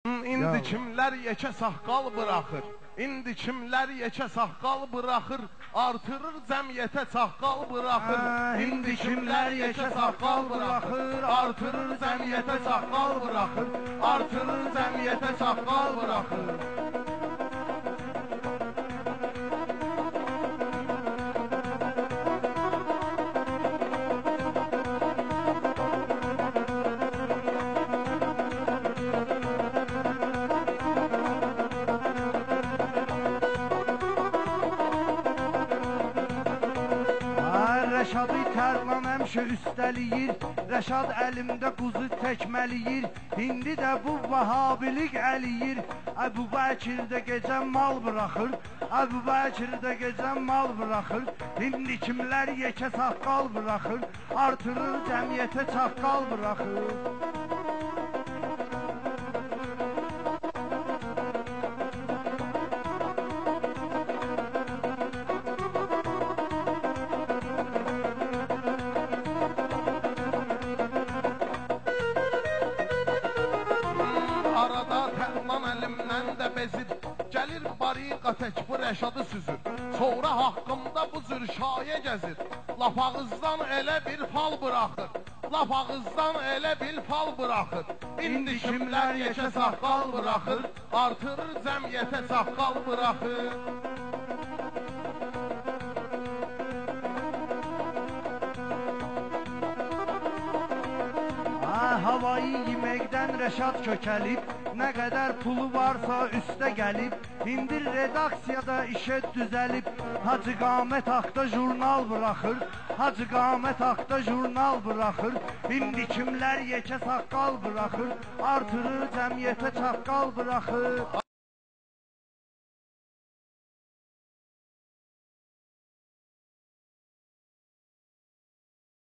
İndi kimlər yekə saqqal buraxır, İndi kimlər yekə saqqal buraxır, artırır cəmiyyətə çaqqal buraxır. İndi kimlər yekə saqqal buraxır, artırır cəmiyyətə çaqqal buraxır, artırır cəmiyyətə çaqqal buraxır. Rəşadı Tərlan həmişə üstəliyir, Rəşad əlimdə quzu təkməliyir, İndi də bu vahabilik əliyir, Əbu Bəkir də gecə mal buraxır, Əbu Bəkir də gecə mal buraxır, İndi kimlər yekə saqqal buraxır, artırır cəmiyyətə çaqqal buraxır. Arada Tərlan əlimdən də bezir, gəlir bariqa tək bu Rəşadı süzür, sonra haqqımda bu cür şayə gəzir, laf ağızdan elə bir fal buraxır, laf ağızdan elə bir fal buraxır. İndi kimlər yekə saqqal buraxır, artırır cəmiyyətə çaqqal buraxır. Havayı yeməkdən Rəşad kökəlib, nə qədər pulu varsa üstə gəlib, İndi redaksiyada işə düzəlib, Hacı Qamət haqda jurnal buraxır, Hacı Qamət haqda jurnal buraxır, İndi kimlər yekə saqqal buraxır, artırır cəmiyyətə çaqqal buraxır.